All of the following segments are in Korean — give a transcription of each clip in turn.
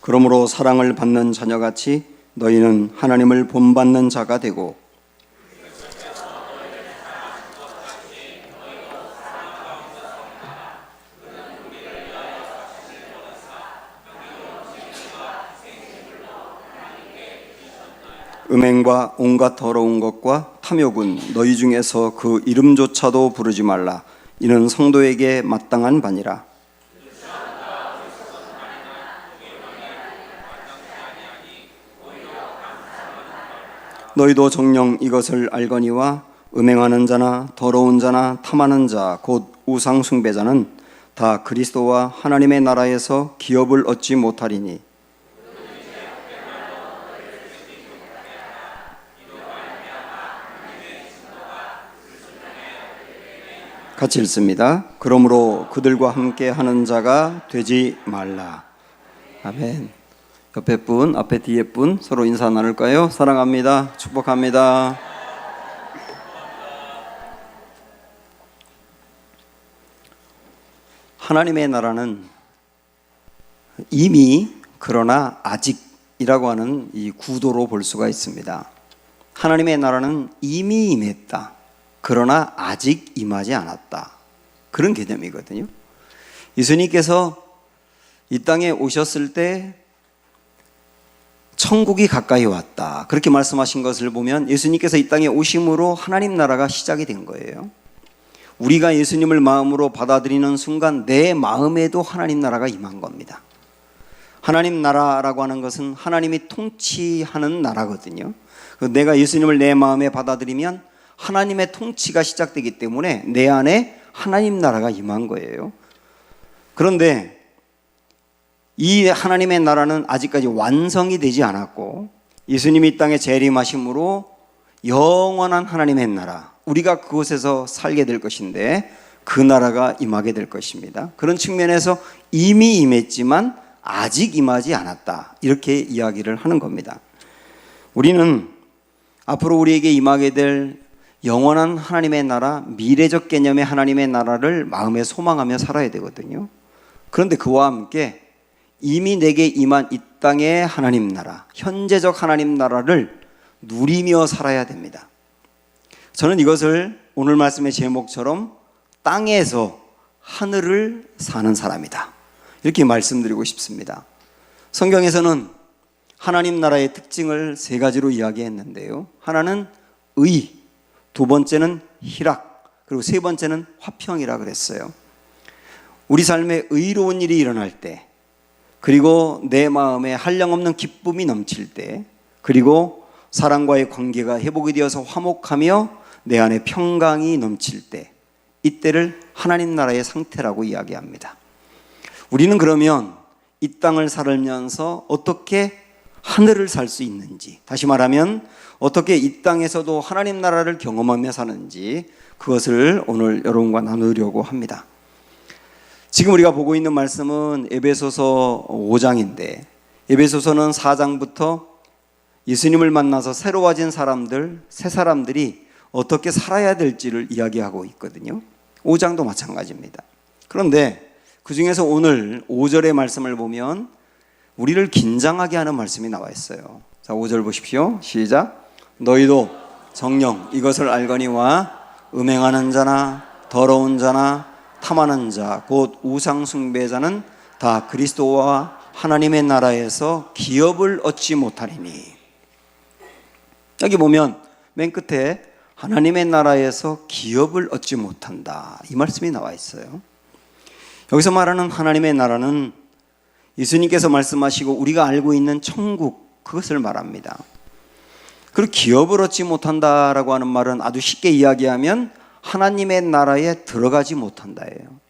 그러므로 사랑을 받는 자녀같이 너희는 하나님을 본받는 자가 되고 음행과 온갖 더러운 것과 탐욕은 너희 중에서 그 이름조차도 부르지 말라. 이는 성도에게 마땅한 바니라. 너희도 정녕 이것을 알거니와 음행하는 자나 더러운 자나 탐하는 자 곧 우상 숭배자는 다 그리스도와 하나님의 나라에서 기업을 얻지 못하리니 같이 읽습니다. 그러므로 그들과 함께 하는 자가 되지 말라. 아멘. 옆에 분, 앞에 뒤에 분 서로 인사 나눌까요? 사랑합니다. 축복합니다. 하나님의 나라는 이미 그러나 아직이라고 하는 이 구도로 볼 수가 있습니다. 하나님의 나라는 이미 임했다. 그러나 아직 임하지 않았다. 그런 개념이거든요. 예수님께서 이 땅에 오셨을 때 천국이 가까이 왔다. 그렇게 말씀하신 것을 보면 예수님께서 이 땅에 오심으로 하나님 나라가 시작이 된 거예요. 우리가 예수님을 마음으로 받아들이는 순간 내 마음에도 하나님 나라가 임한 겁니다. 하나님 나라라고 하는 것은 하나님이 통치하는 나라거든요. 내가 예수님을 내 마음에 받아들이면 하나님의 통치가 시작되기 때문에 내 안에 하나님 나라가 임한 거예요. 그런데 이 하나님의 나라는 아직까지 완성이 되지 않았고 예수님이 이 땅에 재림하심으로 영원한 하나님의 나라, 우리가 그곳에서 살게 될 것인데 그 나라가 임하게 될 것입니다. 그런 측면에서 이미 임했지만 아직 임하지 않았다. 이렇게 이야기를 하는 겁니다. 우리는 앞으로 우리에게 임하게 될 영원한 하나님의 나라, 미래적 개념의 하나님의 나라를 마음에 소망하며 살아야 되거든요. 그런데 그와 함께 이미 내게 임한 이 땅의 하나님 나라, 현재적 하나님 나라를 누리며 살아야 됩니다. 저는 이것을 오늘 말씀의 제목처럼 땅에서 하늘을 사는 사람이다. 이렇게 말씀드리고 싶습니다. 성경에서는 하나님 나라의 특징을 세 가지로 이야기했는데요. 하나는 의, 두 번째는 희락, 그리고 세 번째는 화평이라 그랬어요. 우리 삶에 의로운 일이 일어날 때, 그리고 내 마음에 한량없는 기쁨이 넘칠 때, 그리고 사랑과의 관계가 회복이 되어서 화목하며 내 안에 평강이 넘칠 때, 이때를 하나님 나라의 상태라고 이야기합니다. 우리는 그러면 이 땅을 살면서 어떻게 하늘을 살 수 있는지, 다시 말하면 어떻게 이 땅에서도 하나님 나라를 경험하며 사는지 그것을 오늘 여러분과 나누려고 합니다. 지금 우리가 보고 있는 말씀은 에베소서 5장인데 에베소서는 4장부터 예수님을 만나서 새로워진 사람들, 새 사람들이 어떻게 살아야 될지를 이야기하고 있거든요. 5장도 마찬가지입니다. 그런데 그 중에서 오늘 5절의 말씀을 보면 우리를 긴장하게 하는 말씀이 나와 있어요. 자, 5절 보십시오. 시작. 너희도 정녕 이것을 알거니와 음행하는 자나 더러운 자나 탐하는 자 곧 우상 숭배자는 다 그리스도와 하나님의 나라에서 기업을 얻지 못하리니. 여기 보면 맨 끝에 하나님의 나라에서 기업을 얻지 못한다, 이 말씀이 나와 있어요. 여기서 말하는 하나님의 나라는 예수님께서 말씀하시고 우리가 알고 있는 천국, 그것을 말합니다. 그리고 기업을 얻지 못한다라고 하는 말은 아주 쉽게 이야기하면 하나님의 나라에 들어가지 못한다예요.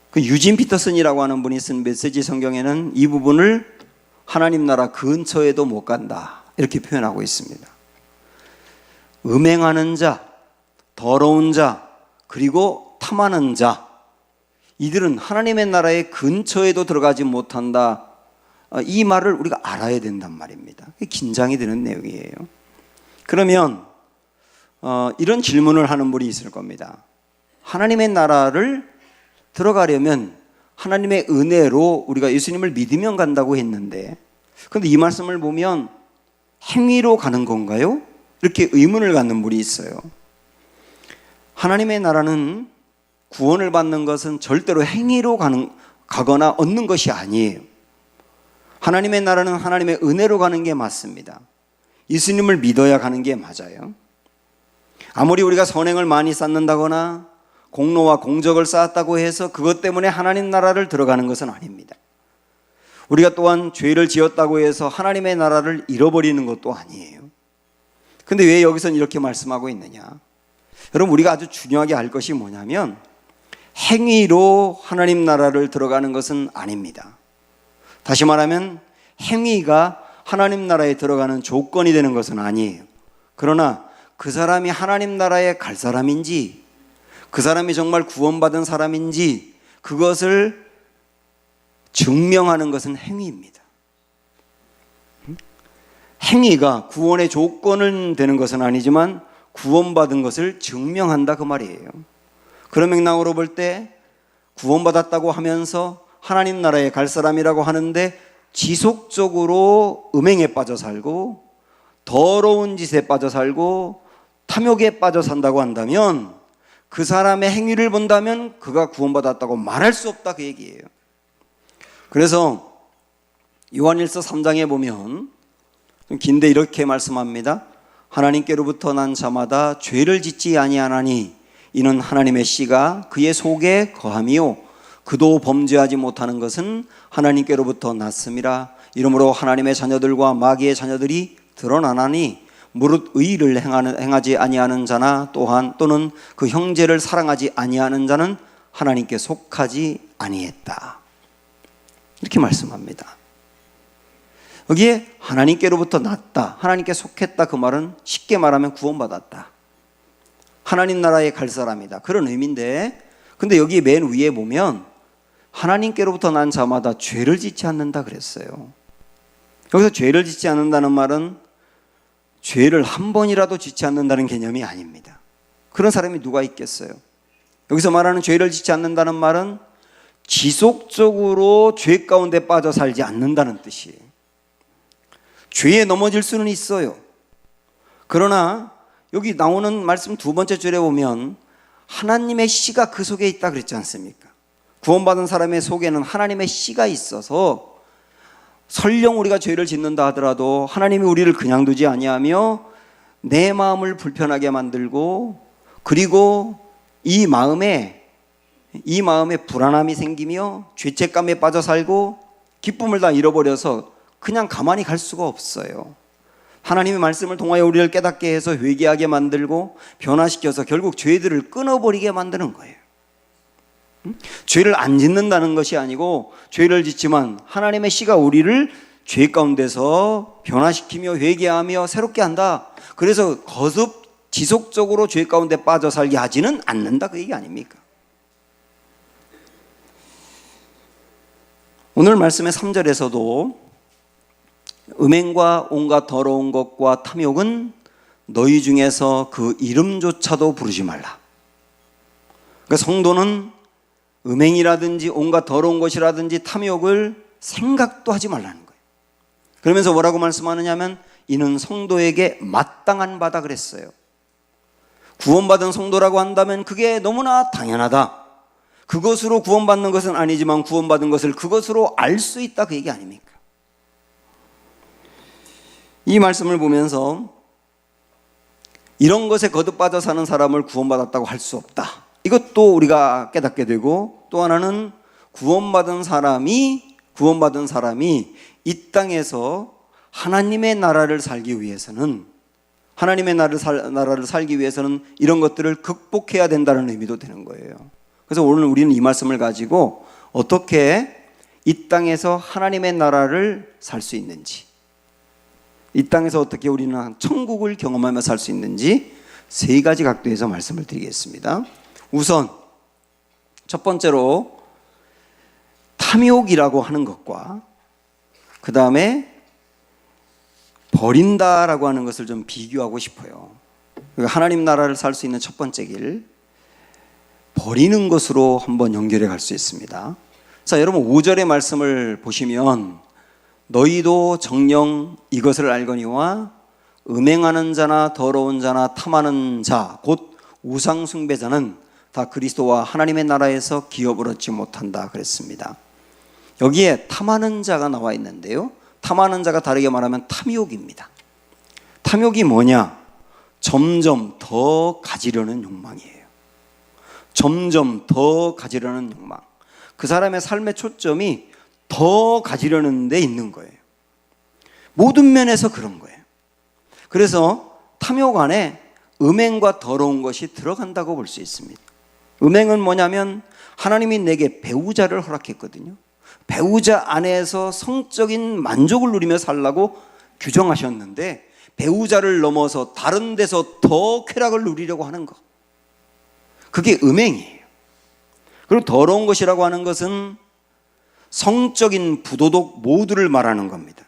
그 유진 피터슨이라고 하는 분이 쓴 메시지 성경에는 이 부분을 하나님 나라 근처에도 못 간다, 이렇게 표현하고 있습니다. 음행하는 자, 더러운 자, 그리고 탐하는 자, 이들은 하나님의 나라의 근처에도 들어가지 못한다, 이 말을 우리가 알아야 된단 말입니다. 긴장이 되는 내용이에요. 그러면 이런 질문을 하는 분이 있을 겁니다. 하나님의 나라를 들어가려면 하나님의 은혜로 우리가 예수님을 믿으면 간다고 했는데, 그런데 이 말씀을 보면 행위로 가는 건가요? 이렇게 의문을 갖는 분이 있어요. 하나님의 나라는 구원을 받는 것은 절대로 행위로 가거나 얻는 것이 아니에요. 하나님의 나라는 하나님의 은혜로 가는 게 맞습니다. 예수님을 믿어야 가는 게 맞아요. 아무리 우리가 선행을 많이 쌓는다거나 공로와 공적을 쌓았다고 해서 그것 때문에 하나님 나라를 들어가는 것은 아닙니다. 우리가 또한 죄를 지었다고 해서 하나님의 나라를 잃어버리는 것도 아니에요. 근데 왜 여기서는 이렇게 말씀하고 있느냐? 여러분, 우리가 아주 중요하게 알 것이 뭐냐면 행위로 하나님 나라를 들어가는 것은 아닙니다. 다시 말하면 행위가 하나님 나라에 들어가는 조건이 되는 것은 아니에요. 그러나 그 사람이 하나님 나라에 갈 사람인지, 그 사람이 정말 구원받은 사람인지 그것을 증명하는 것은 행위입니다. 행위가 구원의 조건은 되는 것은 아니지만 구원받은 것을 증명한다, 그 말이에요. 그런 맥락으로 볼 때 구원받았다고 하면서 하나님 나라에 갈 사람이라고 하는데 지속적으로 음행에 빠져 살고 더러운 짓에 빠져 살고 탐욕에 빠져 산다고 한다면, 그 사람의 행위를 본다면 그가 구원받았다고 말할 수 없다, 그 얘기예요. 그래서 요한일서 3장에 보면 좀 긴데 이렇게 말씀합니다. 하나님께로부터 난 자마다 죄를 짓지 아니하나니 이는 하나님의 씨가 그의 속에 거함이요 그도 범죄하지 못하는 것은 하나님께로부터 났음이라. 이러므로 하나님의 자녀들과 마귀의 자녀들이 드러나나니 무릇 의를 행하지 아니하는 자나 또는 그 형제를 사랑하지 아니하는 자는 하나님께 속하지 아니했다, 이렇게 말씀합니다. 여기에 하나님께로부터 났다, 하나님께 속했다, 그 말은 쉽게 말하면 구원받았다, 하나님 나라에 갈 사람이다, 그런 의미인데, 근데 여기 맨 위에 보면 하나님께로부터 난 자마다 죄를 짓지 않는다 그랬어요. 여기서 죄를 짓지 않는다는 말은 죄를 한 번이라도 짓지 않는다는 개념이 아닙니다. 그런 사람이 누가 있겠어요? 여기서 말하는 죄를 짓지 않는다는 말은 지속적으로 죄 가운데 빠져 살지 않는다는 뜻이에요. 죄에 넘어질 수는 있어요. 그러나 여기 나오는 말씀 두 번째 줄에 보면 하나님의 씨가 그 속에 있다 그랬지 않습니까? 구원받은 사람의 속에는 하나님의 씨가 있어서 설령 우리가 죄를 짓는다 하더라도 하나님이 우리를 그냥 두지 아니하며 내 마음을 불편하게 만들고, 그리고 이 마음에 불안함이 생기며 죄책감에 빠져 살고 기쁨을 다 잃어버려서 그냥 가만히 갈 수가 없어요. 하나님의 말씀을 통하여 우리를 깨닫게 해서 회개하게 만들고 변화시켜서 결국 죄들을 끊어버리게 만드는 거예요. 죄를 안 짓는다는 것이 아니고 죄를 짓지만 하나님의 씨가 우리를 죄 가운데서 변화시키며 회개하며 새롭게 한다. 그래서 지속적으로 죄 가운데 빠져 살게 하지는 않는다, 그 얘기 아닙니까? 오늘 말씀의 3절에서도 음행과 온갖 더러운 것과 탐욕은 너희 중에서 그 이름조차도 부르지 말라. 그러니까 성도는 음행이라든지 온갖 더러운 것이라든지 탐욕을 생각도 하지 말라는 거예요. 그러면서 뭐라고 말씀하느냐면 이는 성도에게 마땅한 바다 그랬어요. 구원받은 성도라고 한다면 그게 너무나 당연하다. 그것으로 구원받는 것은 아니지만 구원받은 것을 그것으로 알 수 있다, 그 얘기 아닙니까? 이 말씀을 보면서 이런 것에 거듭 빠져 사는 사람을 구원받았다고 할 수 없다, 이것도 우리가 깨닫게 되고, 또 하나는 구원받은 사람이 이 땅에서 하나님의 나라를 살기 위해서는 이런 것들을 극복해야 된다는 의미도 되는 거예요. 그래서 오늘 우리는 이 말씀을 가지고 어떻게 이 땅에서 하나님의 나라를 살 수 있는지, 이 땅에서 어떻게 우리는 천국을 경험하며 살 수 있는지 세 가지 각도에서 말씀을 드리겠습니다. 우선 첫 번째로 탐욕이라고 하는 것과 그 다음에 버린다라고 하는 것을 좀 비교하고 싶어요. 하나님 나라를 살 수 있는 첫 번째 길, 버리는 것으로 한번 연결해 갈 수 있습니다. 자, 여러분 5절의 말씀을 보시면 너희도 정녕 이것을 알거니와 음행하는 자나 더러운 자나 탐하는 자 곧 우상 숭배자는 다 그리스도와 하나님의 나라에서 기업을 얻지 못한다 그랬습니다. 여기에 탐하는 자가 나와 있는데요, 탐하는 자가 다르게 말하면 탐욕입니다. 탐욕이 뭐냐? 점점 더 가지려는 욕망이에요. 점점 더 가지려는 욕망. 그 사람의 삶의 초점이 더 가지려는 데 있는 거예요. 모든 면에서 그런 거예요. 그래서 탐욕 안에 음행과 더러운 것이 들어간다고 볼 수 있습니다. 음행은 뭐냐면 하나님이 내게 배우자를 허락했거든요. 배우자 안에서 성적인 만족을 누리며 살라고 규정하셨는데 배우자를 넘어서 다른 데서 더 쾌락을 누리려고 하는 것, 그게 음행이에요. 그리고 더러운 것이라고 하는 것은 성적인 부도덕 모두를 말하는 겁니다.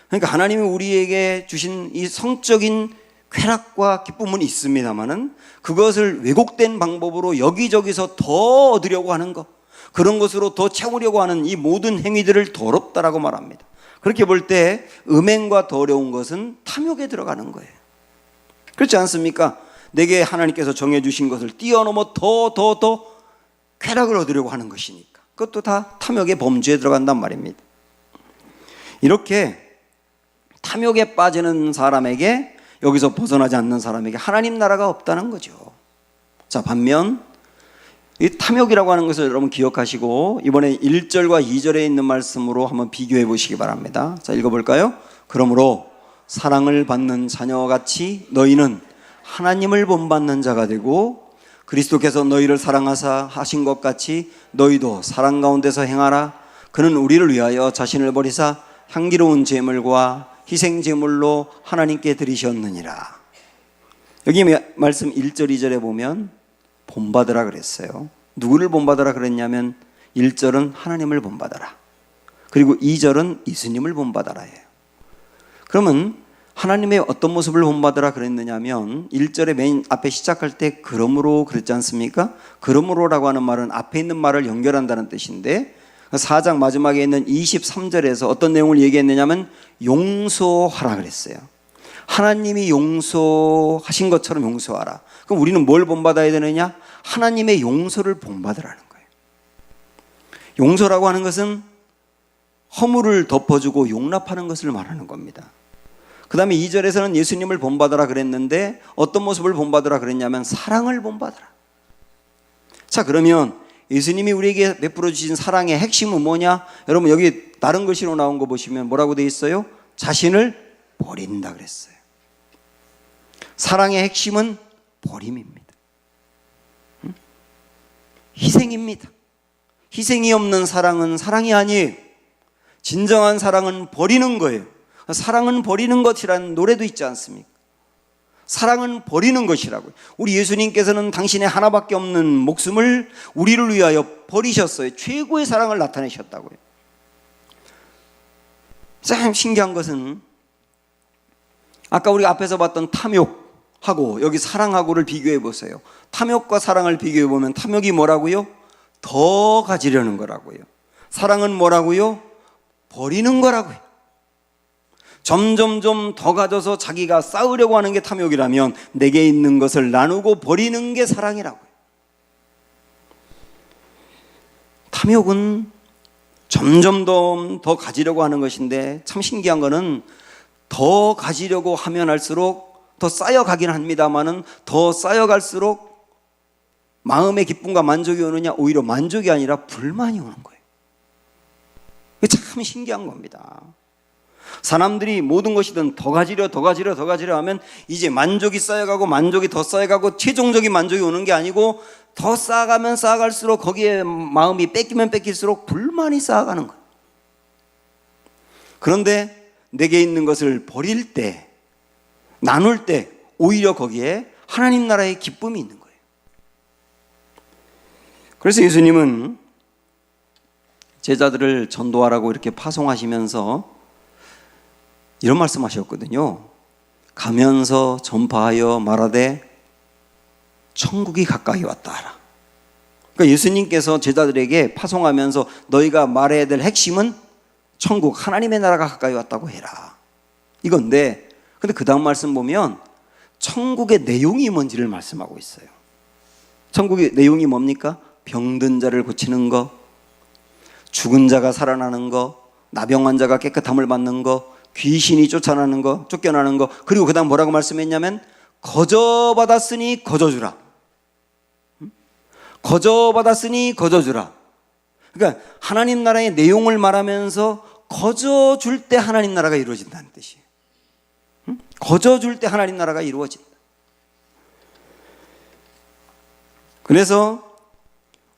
그러니까 하나님이 우리에게 주신 이 성적인 쾌락과 기쁨은 있습니다만은 그것을 왜곡된 방법으로 여기저기서 더 얻으려고 하는 것, 그런 것으로 더 채우려고 하는 이 모든 행위들을 더럽다라고 말합니다. 그렇게 볼 때 음행과 더러운 것은 탐욕에 들어가는 거예요. 그렇지 않습니까? 내게 하나님께서 정해주신 것을 뛰어넘어 더 쾌락을 얻으려고 하는 것이니까 그것도 다 탐욕의 범주에 들어간단 말입니다. 이렇게 탐욕에 빠지는 사람에게, 여기서 벗어나지 않는 사람에게 하나님 나라가 없다는 거죠. 자, 반면 이 탐욕이라고 하는 것을 여러분 기억하시고 이번에 1절과 2절에 있는 말씀으로 한번 비교해 보시기 바랍니다. 자, 읽어볼까요? 그러므로 사랑을 받는 자녀같이 너희는 하나님을 본받는 자가 되고 그리스도께서 너희를 사랑하사 하신 것 같이 너희도 사랑 가운데서 행하라. 그는 우리를 위하여 자신을 버리사 향기로운 제물과 희생 제물로 하나님께 드리셨느니라. 여기 말씀 1절 2절에 보면 본받으라 그랬어요. 누구를 본받으라 그랬냐면 1절은 하나님을 본받아라, 그리고 2절은 예수님을 본받아라 해요. 그러면 하나님의 어떤 모습을 본받으라 그랬느냐면 1절에 맨 앞에 시작할 때 그러므로 그랬지 않습니까? 그러므로라고 하는 말은 앞에 있는 말을 연결한다는 뜻인데 4장 마지막에 있는 23절에서 어떤 내용을 얘기했느냐면 용서하라 그랬어요. 하나님이 용서하신 것처럼 용서하라. 그럼 우리는 뭘 본받아야 되느냐? 하나님의 용서를 본받으라는 거예요. 용서라고 하는 것은 허물을 덮어주고 용납하는 것을 말하는 겁니다. 그 다음에 2절에서는 예수님을 본받으라 그랬는데 어떤 모습을 본받으라 그랬냐면 사랑을 본받으라. 자, 그러면 예수님이 우리에게 베풀어 주신 사랑의 핵심은 뭐냐? 여러분 여기 다른 글씨로 나온 거 보시면 뭐라고 되어 있어요? 자신을 버린다 그랬어요. 사랑의 핵심은 버림입니다. 희생입니다. 희생이 없는 사랑은 사랑이 아니에요. 진정한 사랑은 버리는 거예요. 사랑은 버리는 것이라는 노래도 있지 않습니까? 사랑은 버리는 것이라고요. 우리 예수님께서는 당신의 하나밖에 없는 목숨을 우리를 위하여 버리셨어요. 최고의 사랑을 나타내셨다고요. 참 신기한 것은 아까 우리가 앞에서 봤던 탐욕하고 여기 사랑하고를 비교해 보세요. 탐욕과 사랑을 비교해 보면 탐욕이 뭐라고요? 더 가지려는 거라고요. 사랑은 뭐라고요? 버리는 거라고요. 점점점 더 가져서 자기가 쌓으려고 하는 게 탐욕이라면 내게 있는 것을 나누고 버리는 게 사랑이라고요. 탐욕은 점점 더 가지려고 하는 것인데 참 신기한 거는 더 가지려고 하면 할수록 더 쌓여가긴 합니다만은 더 쌓여갈수록 마음의 기쁨과 만족이 오느냐? 오히려 만족이 아니라 불만이 오는 거예요. 이게 참 신기한 겁니다. 사람들이 모든 것이든 더 가지려 하면 이제 만족이 쌓여가고 만족이 더 쌓여가고 최종적인 만족이 오는 게 아니고 더 쌓아가면 쌓아갈수록 거기에 마음이 뺏기면 뺏길수록 불만이 쌓아가는 거예요. 그런데 내게 있는 것을 버릴 때, 나눌 때 오히려 거기에 하나님 나라의 기쁨이 있는 거예요. 그래서 예수님은 제자들을 전도하라고 이렇게 파송하시면서 이런 말씀하셨거든요. 가면서 전파하여 말하되 천국이 가까이 왔다 하라. 그러니까 예수님께서 제자들에게 파송하면서 너희가 말해야 될 핵심은 천국, 하나님의 나라가 가까이 왔다고 해라, 이건데, 근데 그 다음 말씀 보면 천국의 내용이 뭔지를 말씀하고 있어요. 천국의 내용이 뭡니까? 병든 자를 고치는 거, 죽은 자가 살아나는 거, 나병 환자가 깨끗함을 받는 거, 귀신이 쫓아나는 거, 쫓겨나는 거, 그리고 그 다음 뭐라고 말씀했냐면 거저받았으니 거저주라. 거저받았으니 거저주라. 그러니까 하나님 나라의 내용을 말하면서 거저줄 때 하나님 나라가 이루어진다는 뜻이에요. 거저줄 때 하나님 나라가 이루어진다. 그래서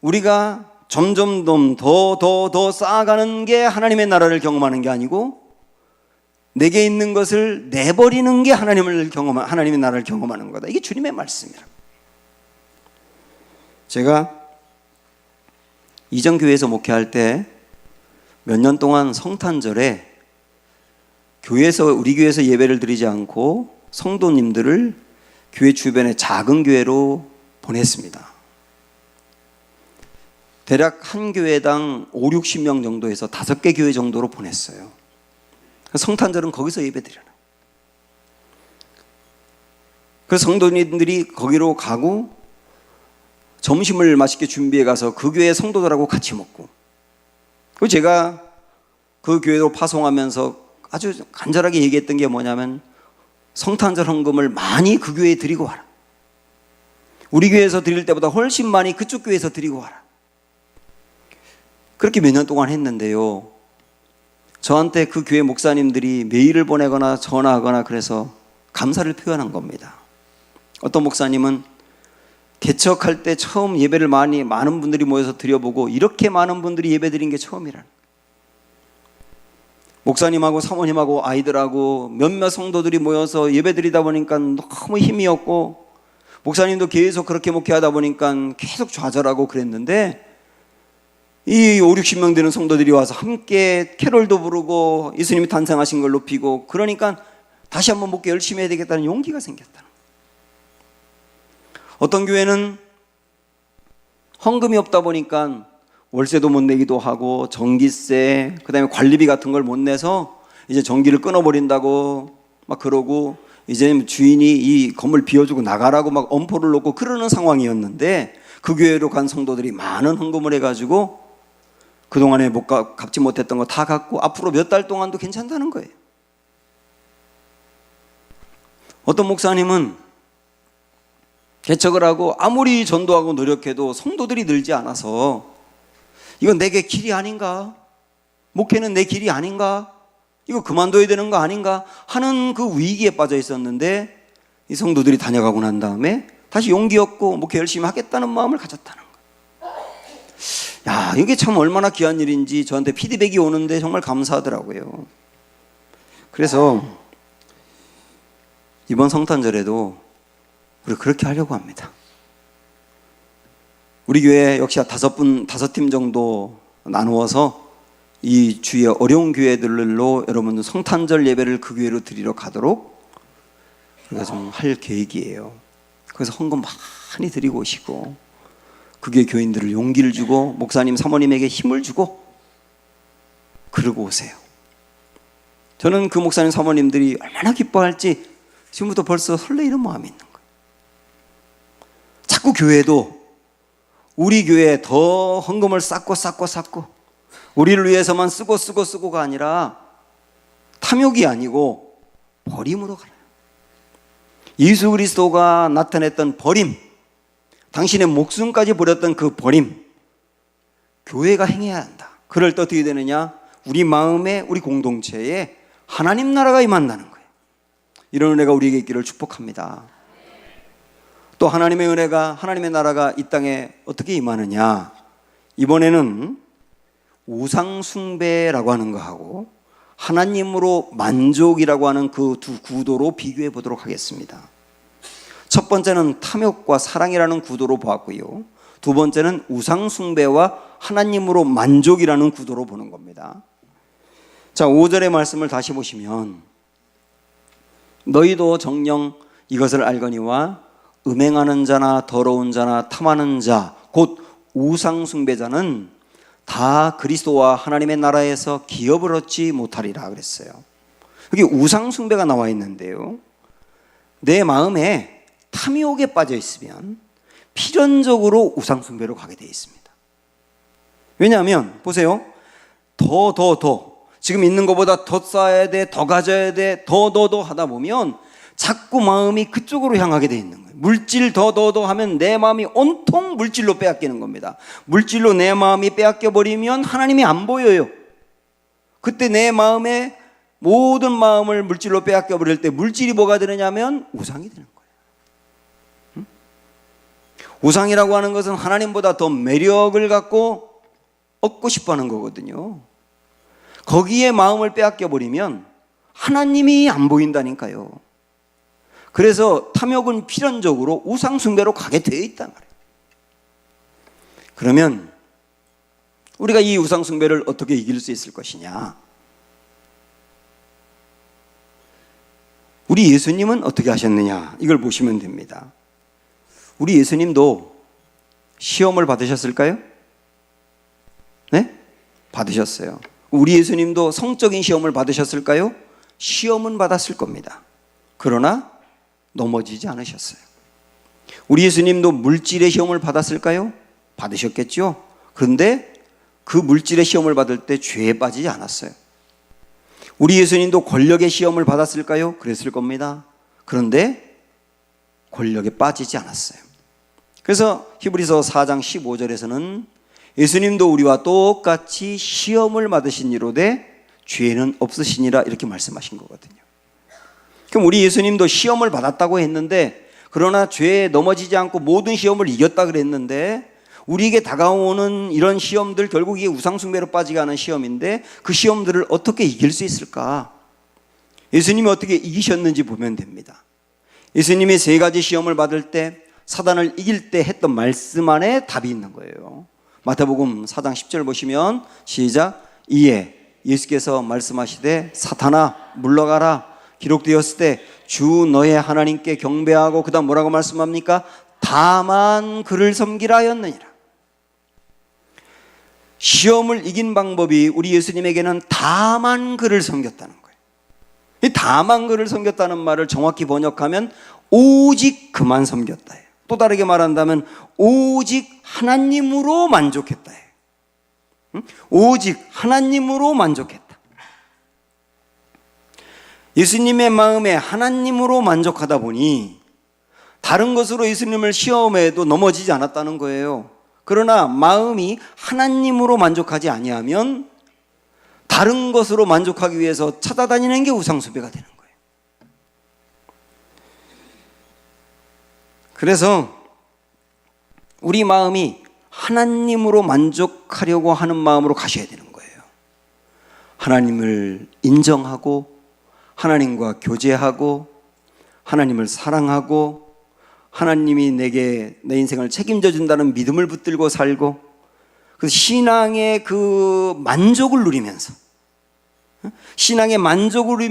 우리가 점점 더 쌓아가는 게 하나님의 나라를 경험하는 게 아니고 내게 있는 것을 내버리는 게 하나님의 나라를 경험하는 거다. 이게 주님의 말씀이라. 제가 이전 교회에서 목회할 때 몇 년 동안 성탄절에 우리 교회에서 예배를 드리지 않고 성도님들을 교회 주변의 작은 교회로 보냈습니다. 대략 한 교회당 5, 60명 정도에서 5개 교회 정도로 보냈어요. 성탄절은 거기서 예배드려요. 그래서 성도님들이 거기로 가고 점심을 맛있게 준비해 가서 그 교회 성도들하고 같이 먹고, 그리고 제가 그 교회로 파송하면서 아주 간절하게 얘기했던 게 뭐냐면 성탄절 헌금을 많이 그 교회에 드리고 와라. 우리 교회에서 드릴 때보다 훨씬 많이 그쪽 교회에서 드리고 와라. 그렇게 몇 년 동안 했는데요, 저한테 그 교회 목사님들이 메일을 보내거나 전화하거나 그래서 감사를 표현한 겁니다. 어떤 목사님은 개척할 때 처음 예배를 많은 분들이 모여서 드려보고 이렇게 많은 분들이 예배 드린 게 처음이라는 거예요. 목사님하고 사모님하고 아이들하고 몇몇 성도들이 모여서 예배 드리다 보니까 너무 힘이 없고, 목사님도 계속 그렇게 목회하다 보니까 계속 좌절하고 그랬는데, 이 5, 60명 되는 성도들이 와서 함께 캐롤도 부르고 예수님이 탄생하신 걸 높이고, 그러니까 다시 한번 목회 열심히 해야 되겠다는 용기가 생겼다. 어떤 교회는 헌금이 없다 보니까 월세도 못 내기도 하고 전기세, 그 다음에 관리비 같은 걸 못 내서 이제 전기를 끊어버린다고 막 그러고, 이제 주인이 이 건물 비워주고 나가라고 막 엄포를 놓고 그러는 상황이었는데, 그 교회로 간 성도들이 많은 헌금을 해가지고 그동안에 갚지 못했던 거 다 갚고 앞으로 몇 달 동안도 괜찮다는 거예요. 어떤 목사님은 개척을 하고 아무리 전도하고 노력해도 성도들이 늘지 않아서 이건 내게 길이 아닌가? 목회는 내 길이 아닌가? 이거 그만둬야 되는 거 아닌가? 하는 그 위기에 빠져 있었는데, 이 성도들이 다녀가고 난 다음에 다시 용기 얻고 목회 열심히 하겠다는 마음을 가졌다는 거예요. 야, 이게 참 얼마나 귀한 일인지 저한테 피드백이 오는데 정말 감사하더라고요. 그래서 이번 성탄절에도 우리 그렇게 하려고 합니다. 우리 교회 역시 5팀 정도 나누어서 이 주위의 어려운 교회들로 여러분들 성탄절 예배를 그 교회로 드리러 가도록 우리가 좀 할 계획이에요. 그래서 헌금 많이 드리고 오시고, 그 교회 교인들을 용기를 주고 목사님, 사모님에게 힘을 주고 그러고 오세요. 저는 그 목사님, 사모님들이 얼마나 기뻐할지 지금부터 벌써 설레이는 마음이 있는 거예요. 자꾸 교회도 우리 교회에 더 헌금을 쌓고 우리를 위해서만 쓰고가 아니라 탐욕이 아니고 버림으로 가라. 예수 그리스도가 나타냈던 버림, 당신의 목숨까지 버렸던 그 버림, 교회가 행해야 한다. 그럴 때 어떻게 되느냐? 우리 마음에, 우리 공동체에 하나님 나라가 임한다는 거예요. 이런 은혜가 우리에게 있기를 축복합니다. 또 하나님의 은혜가, 하나님의 나라가 이 땅에 어떻게 임하느냐? 이번에는 우상 숭배라고 하는 거하고 하나님으로 만족이라고 하는 그 두 구도로 비교해 보도록 하겠습니다. 첫 번째는 탐욕과 사랑이라는 구도로 보았고요, 두 번째는 우상 숭배와 하나님으로 만족이라는 구도로 보는 겁니다. 자, 5절의 말씀을 다시 보시면, 너희도 정녕 이것을 알거니와 음행하는 자나 더러운 자나 탐하는 자 곧 우상 숭배자는 다 그리스도와 하나님의 나라에서 기업을 얻지 못하리라 그랬어요. 여기 우상 숭배가 나와 있는데요, 내 마음에 탐욕에 빠져 있으면 필연적으로 우상 숭배로 가게 되어 있습니다. 왜냐하면 보세요, 더 지금 있는 것보다 더 쌓아야 돼, 더 가져야 돼, 더 하다 보면 자꾸 마음이 그쪽으로 향하게 되어 있는 거예요. 물질 더 하면 내 마음이 온통 물질로 빼앗기는 겁니다. 물질로 내 마음이 빼앗겨 버리면 하나님이 안 보여요. 그때 내 마음에 모든 마음을 물질로 빼앗겨 버릴 때 물질이 뭐가 되느냐면 우상이 되는 거예요. 우상이라고 하는 것은 하나님보다 더 매력을 갖고 얻고 싶어 하는 거거든요. 거기에 마음을 빼앗겨 버리면 하나님이 안 보인다니까요. 그래서 탐욕은 필연적으로 우상 숭배로 가게 되어 있단 말이에요. 그러면 우리가 이 우상 숭배를 어떻게 이길 수 있을 것이냐? 우리 예수님은 어떻게 하셨느냐? 이걸 보시면 됩니다. 우리 예수님도 시험을 받으셨을까요? 네? 받으셨어요. 우리 예수님도 성적인 시험을 받으셨을까요? 시험은 받았을 겁니다. 그러나 넘어지지 않으셨어요. 우리 예수님도 물질의 시험을 받았을까요? 받으셨겠죠? 그런데 그 물질의 시험을 받을 때 죄에 빠지지 않았어요. 우리 예수님도 권력의 시험을 받았을까요? 그랬을 겁니다. 그런데 권력에 빠지지 않았어요. 그래서 히브리서 4장 15절에서는 예수님도 우리와 똑같이 시험을 받으신 이로되 죄는 없으시니라 이렇게 말씀하신 거거든요. 그럼 우리 예수님도 시험을 받았다고 했는데, 그러나 죄에 넘어지지 않고 모든 시험을 이겼다 그랬는데, 우리에게 다가오는 이런 시험들, 결국 이게 우상숭배로 빠지게 하는 시험인데 그 시험들을 어떻게 이길 수 있을까? 예수님이 어떻게 이기셨는지 보면 됩니다. 예수님이 3가지 시험을 받을 때, 사단을 이길 때 했던 말씀 안에 답이 있는 거예요. 마태복음 4장 10절 보시면 시작. 이에 예수께서 말씀하시되 사탄아 물러가라, 기록되었을 때 주 너의 하나님께 경배하고, 그 다음 뭐라고 말씀합니까? 다만 그를 섬기라 하였느니라. 시험을 이긴 방법이 우리 예수님에게는 다만 그를 섬겼다는 거예요. 이 다만 그를 섬겼다는 말을 정확히 번역하면 오직 그만 섬겼다예요. 또 다르게 말한다면 오직 하나님으로 만족했다예요. 오직 하나님으로 만족했다. 예수님의 마음에 하나님으로 만족하다 보니 다른 것으로 예수님을 시험해도 넘어지지 않았다는 거예요. 그러나 마음이 하나님으로 만족하지 아니하면 다른 것으로 만족하기 위해서 찾아다니는 게 우상숭배가 되는 거예요. 그래서 우리 마음이 하나님으로 만족하려고 하는 마음으로 가셔야 되는 거예요. 하나님을 인정하고, 하나님과 교제하고, 하나님을 사랑하고, 하나님이 내게 내 인생을 책임져 준다는 믿음을 붙들고 살고, 그 신앙의 그 만족을 누리면서, 신앙의 만족을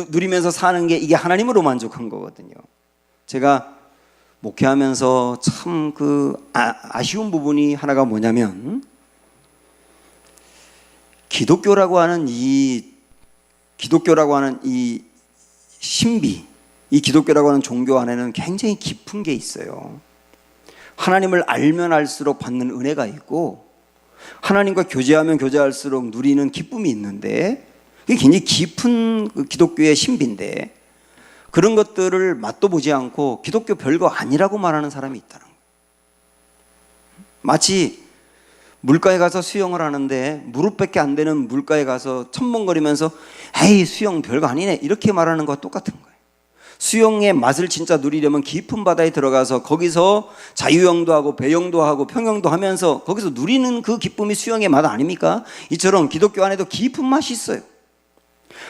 누리면서 사는 게 이게 하나님으로 만족한 거거든요. 제가 목회하면서 참 아쉬운 부분이 하나가 뭐냐면, 기독교라고 하는 이 신비, 이 기독교라고 하는 종교 안에는 굉장히 깊은 게 있어요. 하나님을 알면 알수록 받는 은혜가 있고, 하나님과 교제하면 교제할수록 누리는 기쁨이 있는데, 이게 굉장히 깊은 기독교의 신비인데, 그런 것들을 맛도 보지 않고 기독교 별거 아니라고 말하는 사람이 있다는 거예요. 마치 물가에 가서 수영을 하는데 무릎밖에 안 되는 물가에 가서 첨벙거리면서 에이 수영 별거 아니네 이렇게 말하는 것과 똑같은 거예요. 수영의 맛을 진짜 누리려면 깊은 바다에 들어가서 거기서 자유형도 하고 배영도 하고 평영도 하면서 거기서 누리는 그 기쁨이 수영의 맛 아닙니까? 이처럼 기독교 안에도 깊은 맛이 있어요.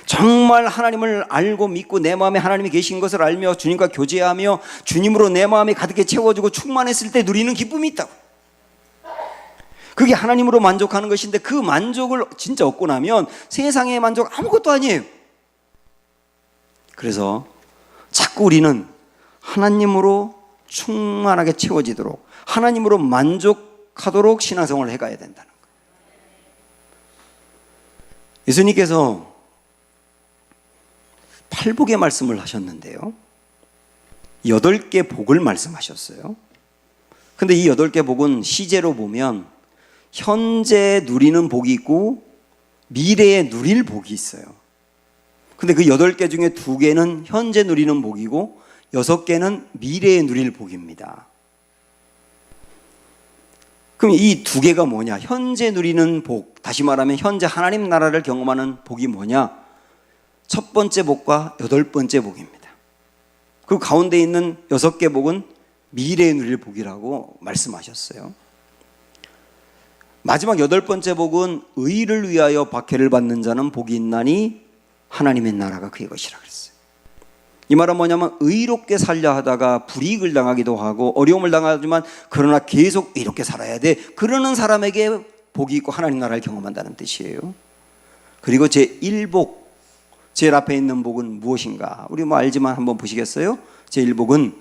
정말 하나님을 알고 믿고 내 마음에 하나님이 계신 것을 알며 주님과 교제하며 주님으로 내 마음이 가득히 채워지고 충만했을 때 누리는 기쁨이 있다고. 그게 하나님으로 만족하는 것인데, 그 만족을 진짜 얻고 나면 세상의 만족 아무것도 아니에요. 그래서 자꾸 우리는 하나님으로 충만하게 채워지도록, 하나님으로 만족 만족하도록 신앙생활을 해가야 된다는 거예요. 예수님께서 팔복의 말씀을 하셨는데요, 8개 복을 말씀하셨어요. 근데 이 8개 복은 시제로 보면 현재 누리는 복이 있고 미래에 누릴 복이 있어요. 근데 그 8개 중에 2개는 현재 누리는 복이고 6개는 미래에 누릴 복입니다. 그럼 이 2개가 뭐냐? 현재 누리는 복, 다시 말하면 현재 하나님 나라를 경험하는 복이 뭐냐? 첫 번째 복과 8번째 복입니다. 그리고 가운데 있는 6개 복은 미래에 누릴 복이라고 말씀하셨어요. 마지막 8번째 복은 의를 위하여 박해를 받는 자는 복이 있나니 하나님의 나라가 그의 것이라 그랬어요. 이 말은 뭐냐면 의롭게 살려 하다가 불이익을 당하기도 하고 어려움을 당하지만 그러나 계속 이렇게 살아야 돼, 그러는 사람에게 복이 있고 하나님 나라를 경험한다는 뜻이에요. 그리고 제1복, 제일 앞에 있는 복은 무엇인가? 우리 뭐 알지만 한번 보시겠어요? 제1복은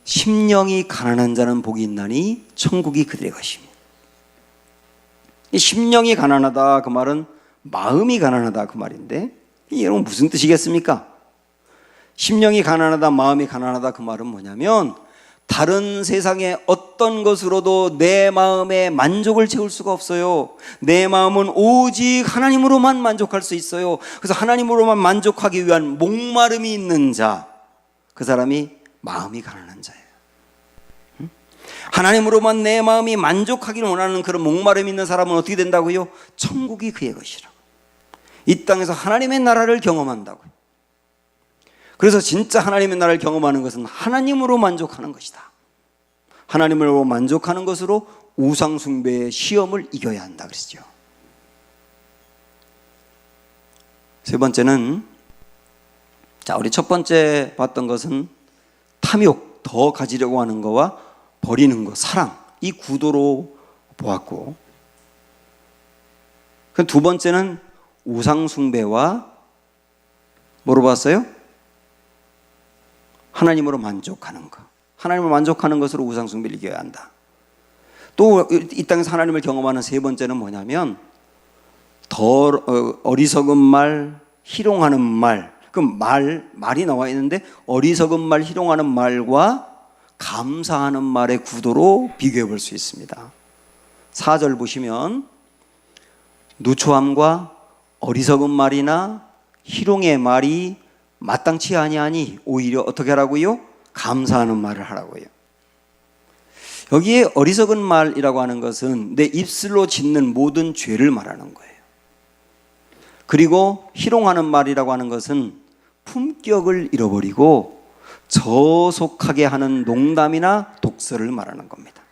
심령이 가난한 자는 복이 있나니 천국이 그들의 것입니다. 이 심령이 가난하다 그 말은 마음이 가난하다 그 말인데, 이 여러분 무슨 뜻이겠습니까? 심령이 가난하다, 마음이 가난하다 그 말은 뭐냐면 다른 세상의 어떤 것으로도 내 마음의 만족을 채울 수가 없어요. 내 마음은 오직 하나님으로만 만족할 수 있어요. 그래서 하나님으로만 만족하기 위한 목마름이 있는 자, 그 사람이 마음이 가난한 자예요. 하나님으로만 내 마음이 만족하기를 원하는 그런 목마름이 있는 사람은 어떻게 된다고요? 천국이 그의 것이라고. 이 땅에서 하나님의 나라를 경험한다고요. 그래서 진짜 하나님의 나라를 경험하는 것은 하나님으로 만족하는 것이다. 하나님으로 만족하는 것으로 우상숭배의 시험을 이겨야 한다 그랬죠. 세 번째는, 자, 우리 첫 번째 봤던 것은 탐욕, 더 가지려고 하는 거와 버리는 거, 사랑, 이 구도로 보았고, 그 두 번째는 우상숭배와 뭐로 봤어요? 하나님으로 만족하는 것. 하나님을 만족하는 것으로 우상숭배를 이겨야 한다. 또 이 땅에서 하나님을 경험하는 세 번째는 뭐냐면 더 어리석은 말, 희롱하는 말. 그 말이 나와 있는데 어리석은 말, 희롱하는 말과 감사하는 말의 구도로 비교해 볼 수 있습니다. 4절 보시면 누추함과 어리석은 말이나 희롱의 말이 마땅치 아니하니 오히려 어떻게 하라고요? 감사하는 말을 하라고요. 여기에 어리석은 말이라고 하는 것은 내 입술로 짓는 모든 죄를 말하는 거예요. 그리고 희롱하는 말이라고 하는 것은 품격을 잃어버리고 저속하게 하는 농담이나 독설을 말하는 겁니다.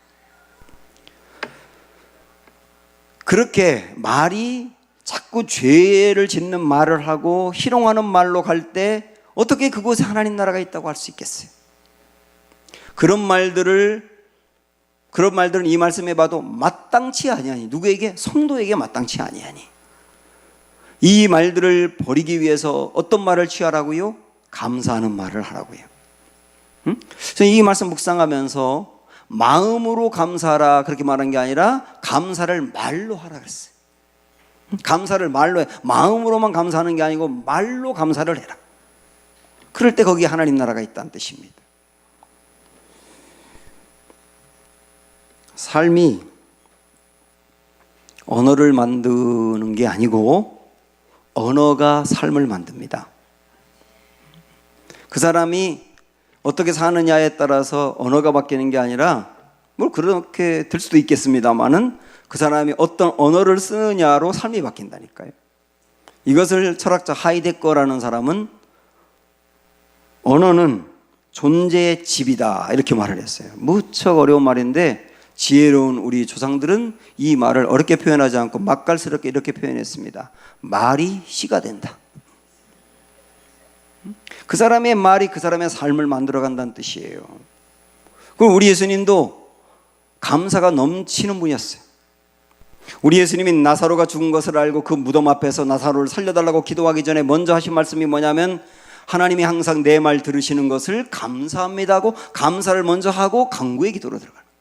그렇게 말이 자꾸 죄를 짓는 말을 하고 희롱하는 말로 갈 때 어떻게 그곳에 하나님 나라가 있다고 할 수 있겠어요? 그런 말들은 이 말씀에 봐도 마땅치 아니하니, 누구에게? 성도에게 마땅치 아니하니. 이 말들을 버리기 위해서 어떤 말을 취하라고요? 감사하는 말을 하라고요. 그래서 이 말씀 묵상하면서 마음으로 감사하라 그렇게 말한 게 아니라 감사를 말로 하라 그랬어요. 감사를 말로 해. 마음으로만 감사하는 게 아니고 말로 감사를 해라. 그럴 때 거기에 하나님 나라가 있다는 뜻입니다. 삶이 언어를 만드는 게 아니고 언어가 삶을 만듭니다. 그 사람이 어떻게 사느냐에 따라서 언어가 바뀌는 게 아니라, 뭐 그렇게 될 수도 있겠습니다만은 그 사람이 어떤 언어를 쓰느냐로 삶이 바뀐다니까요. 이것을 철학자 하이데거라는 사람은 언어는 존재의 집이다 이렇게 말을 했어요. 무척 어려운 말인데 지혜로운 우리 조상들은 이 말을 어렵게 표현하지 않고 맛깔스럽게 이렇게 표현했습니다. 말이 씨가 된다. 그 사람의 말이 그 사람의 삶을 만들어간다는 뜻이에요. 그럼 우리 예수님도 감사가 넘치는 분이었어요. 우리 예수님이 나사로가 죽은 것을 알고 그 무덤 앞에서 나사로를 살려달라고 기도하기 전에 먼저 하신 말씀이 뭐냐면 하나님이 항상 내 말 들으시는 것을 감사합니다 하고 감사를 먼저 하고 간구의 기도로 들어가는 거예요.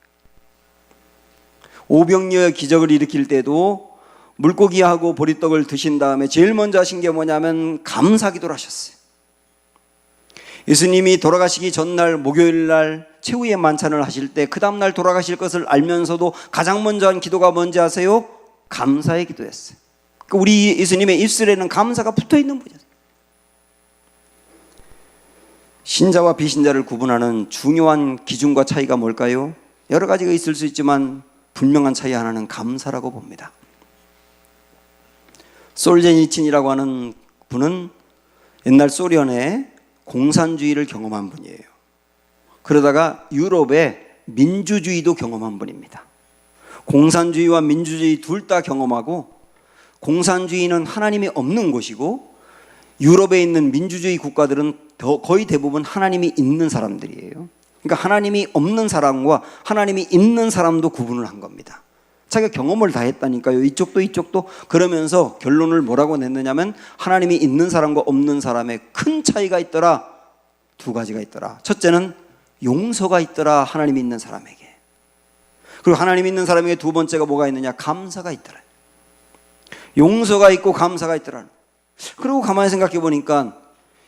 오병이어의 기적을 일으킬 때도 물고기하고 보리떡을 드신 다음에 제일 먼저 하신 게 뭐냐면 감사기도를 하셨어요. 예수님이 돌아가시기 전날 목요일 날 최후의 만찬을 하실 때 그 다음날 돌아가실 것을 알면서도 가장 먼저 한 기도가 뭔지 아세요? 감사의 기도였어요. 우리 예수님의 입술에는 감사가 붙어있는 분이었어요. 신자와 비신자를 구분하는 중요한 기준과 차이가 뭘까요? 여러 가지가 있을 수 있지만 분명한 차이 하나는 감사라고 봅니다. 솔제니친이라고 하는 분은 옛날 소련의 공산주의를 경험한 분이에요. 그러다가 유럽의 민주주의도 경험한 분입니다. 공산주의와 민주주의 둘 다 경험하고, 공산주의는 하나님이 없는 곳이고 유럽에 있는 민주주의 국가들은 거의 대부분 하나님이 있는 사람들이에요. 그러니까 하나님이 없는 사람과 하나님이 있는 사람도 구분을 한 겁니다. 자기가 경험을 다 했다니까요. 이쪽도. 그러면서 결론을 뭐라고 냈느냐면 하나님이 있는 사람과 없는 사람의 큰 차이가 있더라. 두 가지가 있더라. 첫째는 용서가 있더라. 하나님이 있는 사람에게. 그리고 하나님이 있는 사람에게 두 번째가 뭐가 있느냐? 감사가 있더라. 용서가 있고 감사가 있더라. 그리고 가만히 생각해 보니까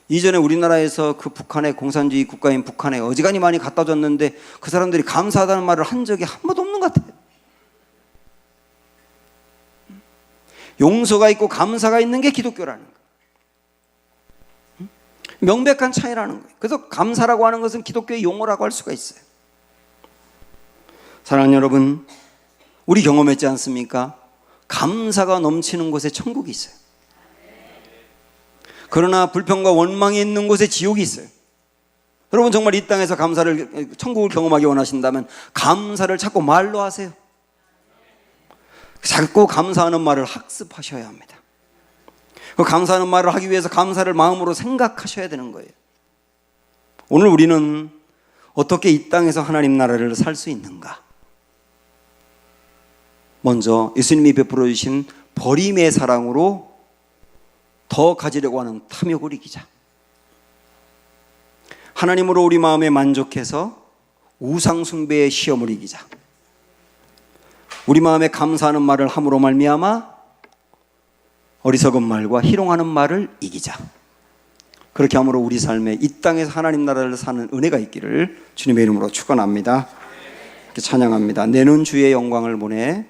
이전에 우리나라에서 그 북한의 공산주의 국가인 북한에 어지간히 많이 갖다 줬는데 그 사람들이 감사하다는 말을 한 적이 한 번도 없는 것 같아요. 용서가 있고 감사가 있는 게 기독교라는 거예요. 명백한 차이라는 거예요. 그래서 감사라고 하는 것은 기독교의 용어라고 할 수가 있어요. 사랑하는 여러분, 우리 경험했지 않습니까? 감사가 넘치는 곳에 천국이 있어요. 그러나 불평과 원망이 있는 곳에 지옥이 있어요. 여러분 정말 이 땅에서 천국을 경험하기 원하신다면 감사를 자꾸 말로 하세요. 자꾸 감사하는 말을 학습하셔야 합니다. 그 감사하는 말을 하기 위해서 감사를 마음으로 생각하셔야 되는 거예요. 오늘 우리는 어떻게 이 땅에서 하나님 나라를 살 수 있는가? 먼저 예수님이 베풀어 주신 버림의 사랑으로 더 가지려고 하는 탐욕을 이기자. 하나님으로 우리 마음에 만족해서 우상 숭배의 시험을 이기자. 우리 마음에 감사하는 말을 함으로 말미암아 어리석은 말과 희롱하는 말을 이기자. 그렇게 함으로 우리 삶에 이 땅에서 하나님 나라를 사는 은혜가 있기를 주님의 이름으로 축원합니다. 이렇게 찬양합니다. 내는 주의 영광을 보내